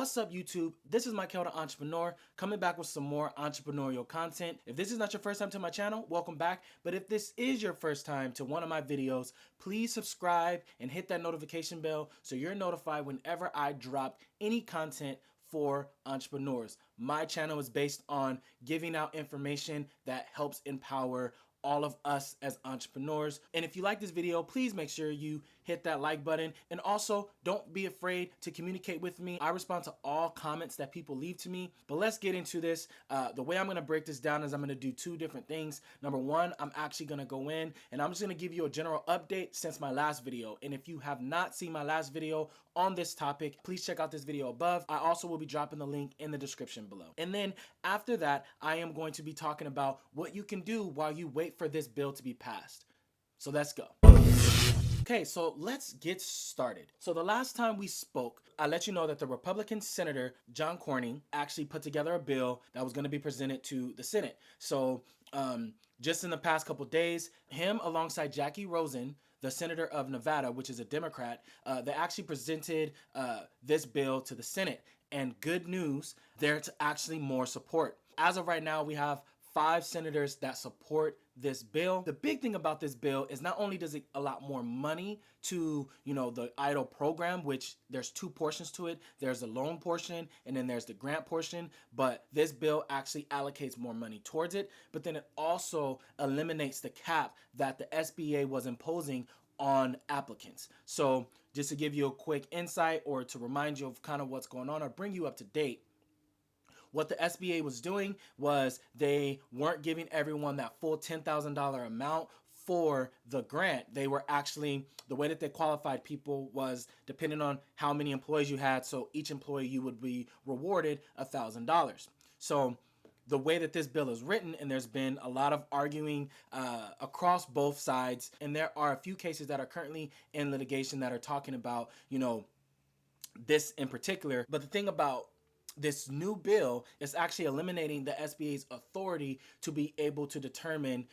What's up, YouTube? This is Michael the Entrepreneur, coming back with some more entrepreneurial content. If this is not your first time to my channel, welcome back. But if this is your first time to one of my videos, please subscribe and hit that notification bell so you're notified whenever I drop any content for entrepreneurs. My channel is based on giving out information that helps empower all of us as entrepreneurs. And if you like this video, please make sure you hit that like button, and also don't be afraid to communicate with me. I respond to all comments that people leave to me. But let's get into this. The way I'm going to break this down is I'm going to do two different things. Number one, I'm actually going to go in and I'm just going to give you a general update since my last video. And if you have not seen my last video on this topic, please check out this video above. I also will be dropping the link in the description below. And then after that, I am going to be talking about what you can do while you wait for this bill to be passed. So let's go. Okay, so let's get started. So the last time we spoke, I let you know that the Republican Senator John Cornyn actually put together a bill that was going to be presented to the Senate. So just in the past couple days, him alongside Jackie Rosen, the senator of Nevada, which is a Democrat, they actually presented this bill to the Senate. And good news, there's actually more support. As of right now, we have 5 senators that support this bill. The big thing about this bill is not only does it allot more money to, the EIDL program, which there's 2 portions to it. There's the loan portion and then there's the grant portion, but this bill actually allocates more money towards it. But then it also eliminates the cap that the SBA was imposing on applicants. So just to give you a quick insight or to remind you of kind of what's going on or bring you up to date, what the SBA was doing was they weren't giving everyone that full $10,000 amount for the grant. They were actually, the way that they qualified people was depending on how many employees you had. So each employee, you would be rewarded $1,000. So the way that this bill is written, and there's been a lot of arguing across both sides, and there are a few cases that are currently in litigation that are talking about, this in particular. But the thing about this new bill is actually eliminating the SBA's authority to be able to determine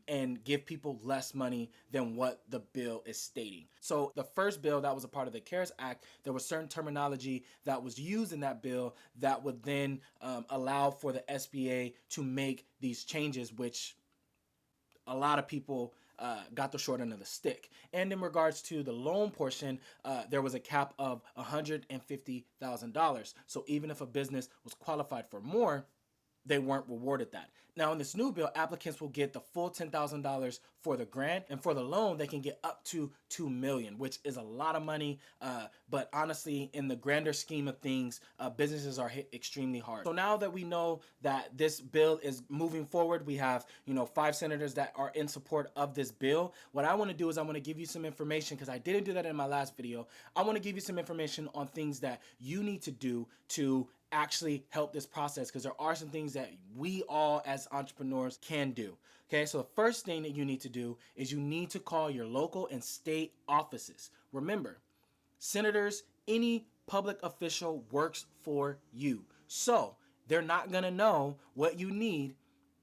and give people less money than what the bill is stating. So the first bill that was a part of the CARES Act, there was certain terminology that was used in that bill that would then allow for the SBA to make these changes, which a lot of people got the short end of the stick. And in regards to the loan portion, there was a cap of $150,000. So even if a business was qualified for more, they weren't rewarded that. Now in this new bill, applicants will get the full $10,000 for the grant, and for the loan, they can get up to $2 million, which is a lot of money. But honestly, in the grander scheme of things, businesses are hit extremely hard. So now that we know that this bill is moving forward, we have 5 senators that are in support of this bill. What I want to do is I want to give you some information, because I didn't do that in my last video. I want to give you some information on things that you need to do to actually help this process, because there are some things that we all as entrepreneurs can do. Okay, so the first thing that you need to do is you need to call your local and state offices. Remember, senators, any public official works for you. So they're not going to know what you need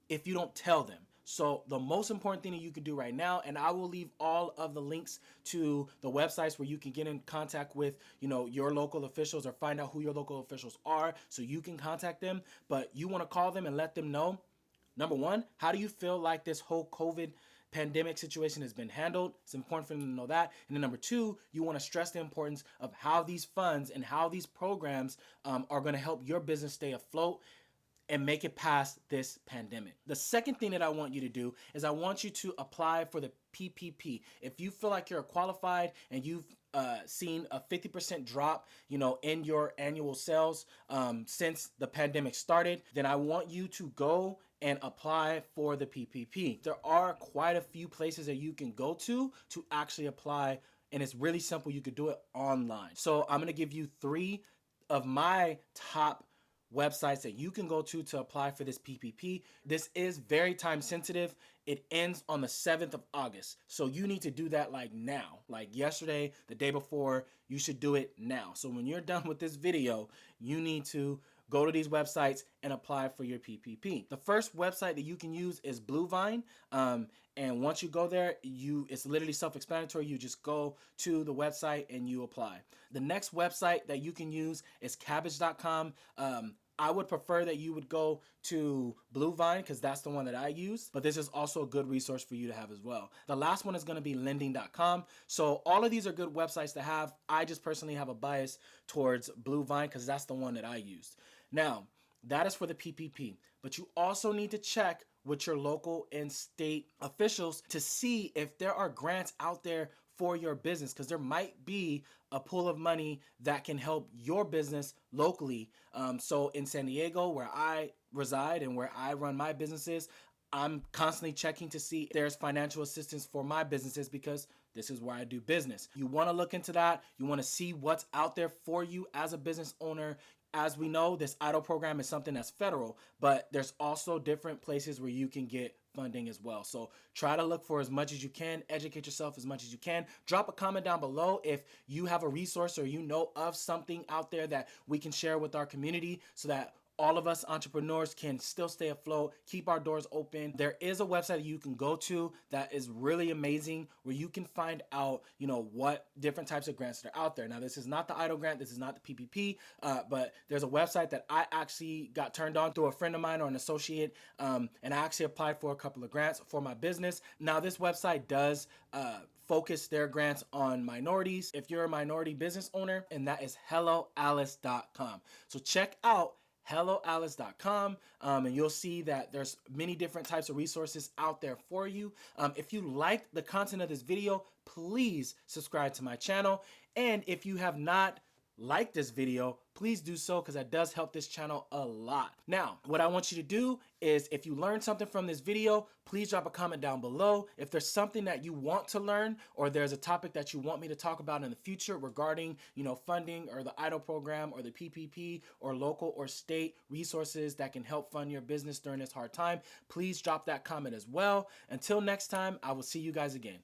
if you don't tell them. So the most important thing that you can do right now, and I will leave all of the links to the websites where you can get in contact with, your local officials, or find out who your local officials are so you can contact them. But you want to call them and let them know, number one, how do you feel like this whole COVID pandemic situation has been handled? It's important for them to know that. And then number two, you want to stress the importance of how these funds and how these programs are going to help your business stay afloat and make it past this pandemic. The second thing that I want you to do is I want you to apply for the PPP. If you feel like you're qualified and you've seen a 50% drop, in your annual sales since the pandemic started, then I want you to go and apply for the PPP. There are quite a few places that you can go to actually apply, and it's really simple. You could do it online. So I'm gonna give you 3 of my top websites that you can go to apply for this PPP. This is very time sensitive. It ends on the 7th of August. So you need to do that like now, like yesterday, the day before. You should do it now. So when you're done with this video, you need to go to these websites and apply for your PPP. The first website that you can use is Bluevine. And once you go there, it's literally self-explanatory. You just go to the website and you apply. The next website that you can use is cabbage.com. I would prefer that you would go to Bluevine because that's the one that I use, but this is also a good resource for you to have as well. The last one is going to be lending.com. So all of these are good websites to have. I just personally have a bias towards Bluevine because that's the one that I used. Now, that is for the PPP, but you also need to check with your local and state officials to see if there are grants out there for your business, because there might be a pool of money that can help your business locally. So in San Diego, where I reside and where I run my businesses, I'm constantly checking to see if there's financial assistance for my businesses because this is where I do business. You want to look into that. You want to see what's out there for you as a business owner. As we know, this EIDL program is something that's federal, but there's also different places where you can get funding as well. So try to look for as much as you can, educate yourself as much as you can. Drop a comment down below if you have a resource or you know of something out there that we can share with our community so that all of us entrepreneurs can still stay afloat, keep our doors open. There is a website you can go to that is really amazing where you can find out, what different types of grants that are out there. Now, this is not the EIDL grant, this is not the PPP, but there's a website that I actually got turned on through a friend of mine or an associate, and I actually applied for a couple of grants for my business. Now, this website does focus their grants on minorities. If you're a minority business owner, and that is helloalice.com. So check out helloalice.com, and you'll see that there's many different types of resources out there for you. If you liked the content of this video, please subscribe to my channel. And if you have not liked this video, please do so because that does help this channel a lot. Now, what I want you to do is if you learned something from this video, please drop a comment down below. If there's something that you want to learn or there's a topic that you want me to talk about in the future regarding, funding or the EIDL program or the PPP or local or state resources that can help fund your business during this hard time, please drop that comment as well. Until next time, I will see you guys again.